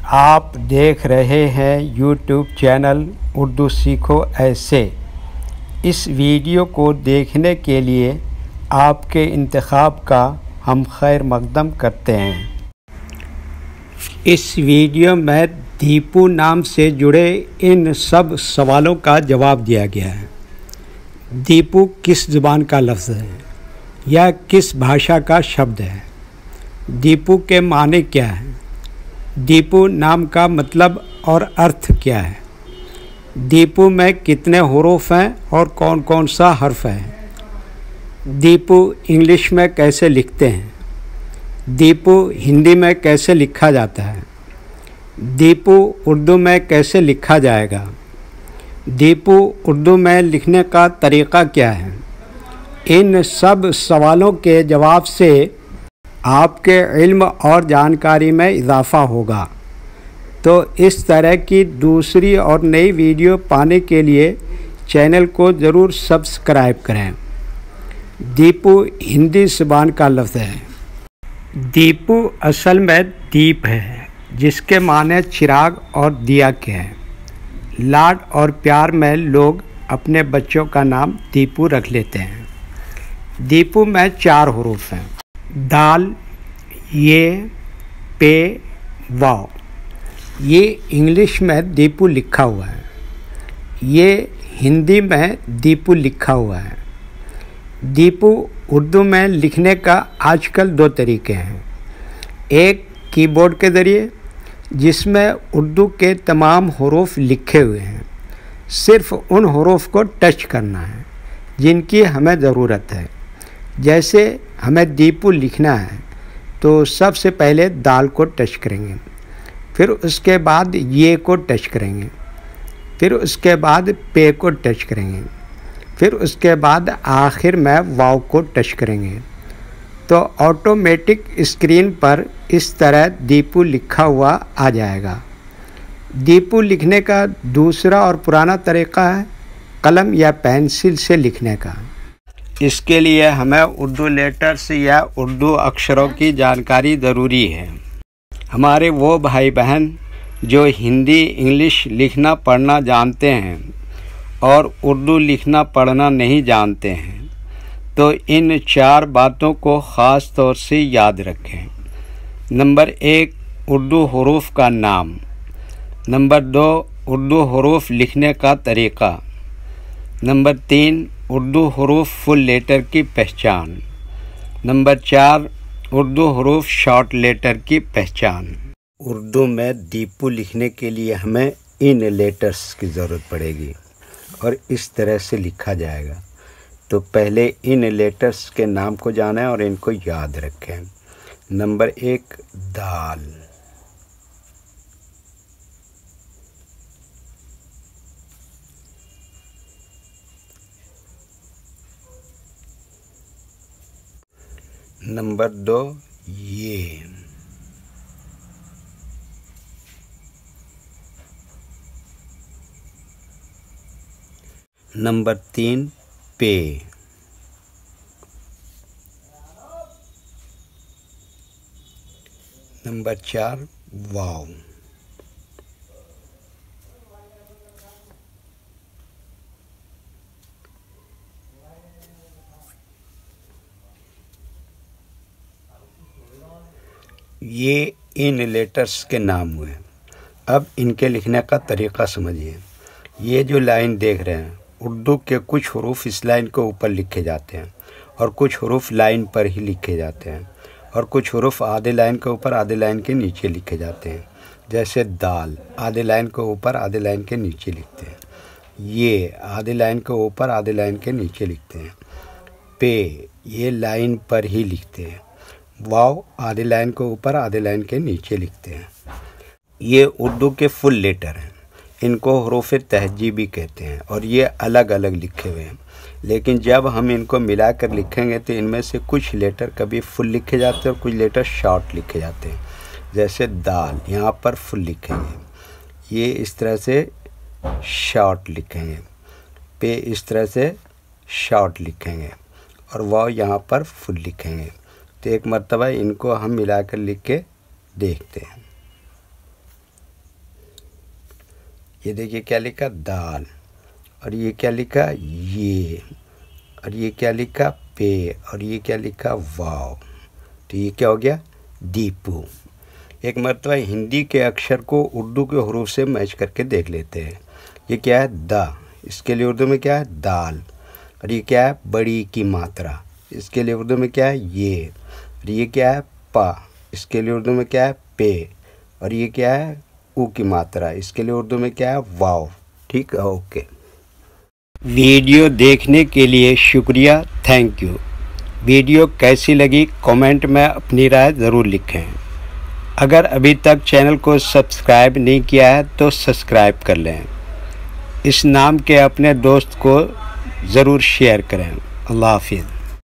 आप देख रहे हैं यूट्यूब चैनल उर्दू सीखो ऐसे। इस वीडियो को देखने के लिए आपके इंतखाब का हम खैर मकदम करते हैं। इस वीडियो में दीपू नाम से जुड़े इन सब सवालों का जवाब दिया गया है। दीपू किस ज़ुबान का लफ्ज़ है या किस भाषा का शब्द है? दीपू के माने क्या हैं? दीपू नाम का मतलब और अर्थ क्या है? दीपू में कितने हुरूफ हैं और कौन कौन सा हर्फ है? दीपू इंग्लिश में कैसे लिखते हैं? दीपू हिंदी में कैसे लिखा जाता है? दीपू उर्दू में कैसे लिखा जाएगा? दीपू उर्दू में लिखने का तरीक़ा क्या है? इन सब सवालों के जवाब से आपके इल्म और जानकारी में इजाफ़ा होगा। तो इस तरह की दूसरी और नई वीडियो पाने के लिए चैनल को ज़रूर सब्सक्राइब करें। दीपू हिंदी ज़ुबान का लफ्ज़ है। दीपू असल में दीप है, जिसके माने चिराग और दिया के हैं। लाड और प्यार में लोग अपने बच्चों का नाम दीपू रख लेते हैं। दीपू में 4 हुरूफ हैं: दाल, ये, पे, वाव। ये इंग्लिश में दीपू लिखा हुआ है। ये हिंदी में दीपू लिखा हुआ है। दीपू उर्दू में लिखने का आजकल 2 तरीके हैं। एक कीबोर्ड के ज़रिए, जिसमें उर्दू के तमाम हुरूफ लिखे हुए हैं। सिर्फ़ उन हुरूफ को टच करना है जिनकी हमें ज़रूरत है। जैसे हमें दीपू लिखना है तो सबसे पहले दाल को टच करेंगे, फिर उसके बाद ये को टच करेंगे, फिर उसके बाद पे को टच करेंगे, फिर उसके बाद आखिर में वाव को टच करेंगे। तो ऑटोमेटिक स्क्रीन पर इस तरह दीपू लिखा हुआ आ जाएगा। दीपू लिखने का दूसरा और पुराना तरीक़ा है कलम या पेंसिल से लिखने का। इसके लिए हमें उर्दू लेटर्स या उर्दू अक्षरों की जानकारी ज़रूरी है। हमारे वो भाई बहन जो हिंदी इंग्लिश लिखना पढ़ना जानते हैं और उर्दू लिखना पढ़ना नहीं जानते हैं, तो इन 4 बातों को ख़ास तौर से याद रखें। नंबर 1, उर्दू हुरूफ का नाम। नंबर 2, उर्दू हुरूफ लिखने का तरीक़ा। नंबर 3, उर्दू हुरूफ फुल लेटर की पहचान। नंबर 4, उर्दू हुरूफ शॉर्ट लेटर की पहचान। उर्दू में दीपू लिखने के लिए हमें इन लेटर्स की ज़रूरत पड़ेगी और इस तरह से लिखा जाएगा। तो पहले इन लेटर्स के नाम को जानें और इनको याद रखें। नंबर 1, दाल। नंबर 2, ये। नंबर 3, पे। नंबर 4, वाव। ये इन लेटर्स के नाम हुए। अब इनके लिखने का तरीक़ा समझिए। ये जो लाइन देख रहे हैं, उर्दू के कुछ हुरूफ इस लाइन के ऊपर लिखे जाते हैं और कुछ हुरूफ लाइन पर ही लिखे जाते हैं और कुछ हुरूफ आधे लाइन के ऊपर आधे लाइन के नीचे लिखे जाते हैं। जैसे दाल आधे लाइन के ऊपर आधे लाइन के नीचे लिखते हैं। ये आधे लाइन के ऊपर आधे लाइन के नीचे लिखते हैं। पे ये लाइन पर ही लिखते हैं। वाव आधे लाइन के ऊपर आधे लाइन के नीचे लिखते हैं। ये उर्दू के फुल लेटर हैं। इनको हुरूफ तहज़ीब भी कहते हैं और ये अलग अलग लिखे हुए हैं। लेकिन जब हम इनको मिलाकर लिखेंगे तो इनमें से कुछ लेटर कभी फुल लिखे जाते हैं और कुछ लेटर शॉर्ट लिखे जाते हैं। जैसे दाल यहाँ पर फुल लिखेंगे, ये इस तरह से शॉर्ट लिखेंगे, पे इस तरह से शॉर्ट लिखेंगे और वाव यहाँ पर फुल लिखेंगे। तो एक मर्तबा इनको हम मिलाकर लिख के देखते हैं। ये देखिए क्या लिखा, दाल। और ये क्या लिखा, ये। और ये क्या लिखा, पे। और ये क्या लिखा, वाव। तो ये क्या हो गया, दीपू। एक मरतबा हिंदी के अक्षर को उर्दू के हरूफ से मैच करके देख लेते हैं। ये क्या है, द, इसके लिए उर्दू में क्या है, दाल। और ये क्या है, बड़ी की मात्रा, इसके लिए उर्दू में क्या है, ये। और ये क्या है, पा, इसके लिए उर्दू में क्या है, पे। और ये क्या है, ऊ की मात्रा, इसके लिए उर्दू में क्या है, वाव। ठीक है, ओके। वीडियो देखने के लिए शुक्रिया, थैंक यू। वीडियो कैसी लगी कमेंट में अपनी राय ज़रूर लिखें। अगर अभी तक चैनल को सब्सक्राइब नहीं किया है तो सब्सक्राइब कर लें। इस नाम के अपने दोस्त को ज़रूर शेयर करें। अल्लाह हाफिज़।